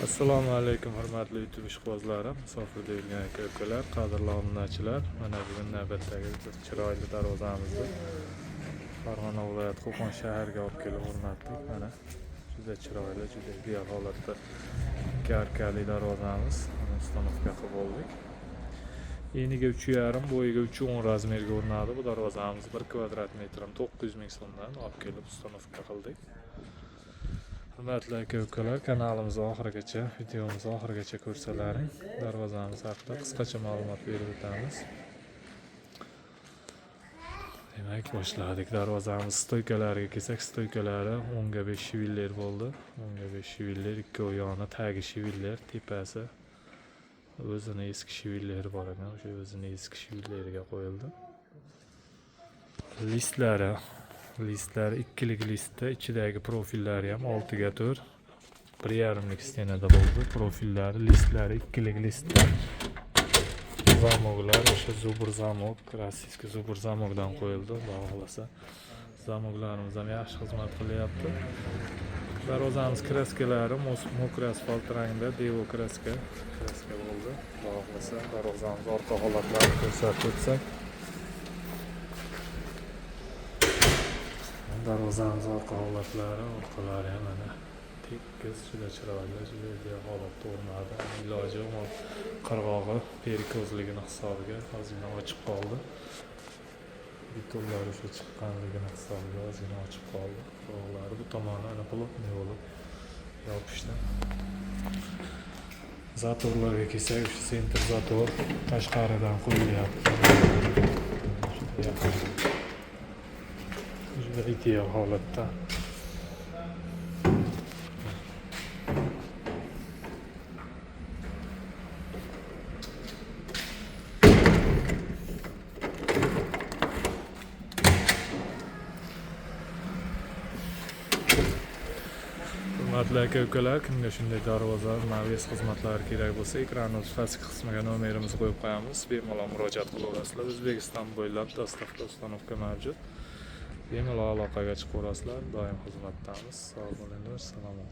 Assalomu alaykum hurmatli YouTube ishqibozlarim, musofirda yurgan aka-ukalar, qadrli obunachilar. Mana bugun navbatdagi bir chiroyli darvozamizni Farg'ona viloyati Qo'qon shahariga olib kelib o'rnatdik. Mana juda chiroyli, juda ideal holatda ikki arkali darvozamiz ustanovka qilib oldik. Eniga 3,5, bo'yiga 3,10 razmerga o'rnadi. Bu darvozamiz 1 kvadrat metrini 900 ming so'mdan olib kelib ustanovka qildik. Hurmatli aka-ukalar, kanalimizni oxirigacha, videomizni oxirigacha ko'rsalaring. Darvozamiz haqida qisqacha ma'lumot berib o'tamiz. Demak, boshladik. Darvozamiz stoykalariga kelsak, stoykalari 10 ga 5 shiviller bo'ldi. 10 ga 5 shiviller, ikki oyog'ini tagi shiviller, tepasi o'zini eski shivilleri bor ekan, o'sha o'zini eski shivilleriga qo'yildi. Listlari ikkilik listda, ichidagi profillari ham 6 ga 4, 1,5lik stenada bo'ldi. Profillari, listlari ikkilik listda. Zamoglar o'sha zubur zamog, klassik zubur zamogdan qo'yildi. Xudo xolasa zamoglarimiz ham yaxshi xizmat qilyapti. Darvozamiz kraskalari mokra asfalt rangda, devo kraska bo'ldi. Xudo xolasa darvozamiz orqa holatlarini ko'rsatib o'tsak. Darvozamiz orqa holatlari, orqalari ham mana tekis, juda chiroyli, juda ideal holatda o'rnadi. Iloji yo'q, qirg'og'i perikozligini hisobiga ozgina ochib qoldi. Betonlar o'sha chiqqanligini hisobiga ozgina ochib qoldi. Qirg'oqlari bu tomoni ana plotniy bo'lib yopishdi. Zatorlarga kelsak, o'sha sentr zator tashqaridan qo'yilyapti. Juda ideal holatda. Hurmatli aka-ukalar, kimga shunday darvoza, naves xizmatlari kerak bo'lsa, ekranning pastki qismiga nomerimizni qo'yib qo'yamiz. Bemalol murojaat qilaverasizlar. O'zbekiston bo'ylab dostavka, ustanovka mavjud. Bemalol aloqaga chiqaverasizlar. Doim xizmatdamiz. Sog' bo'linglar. Salom.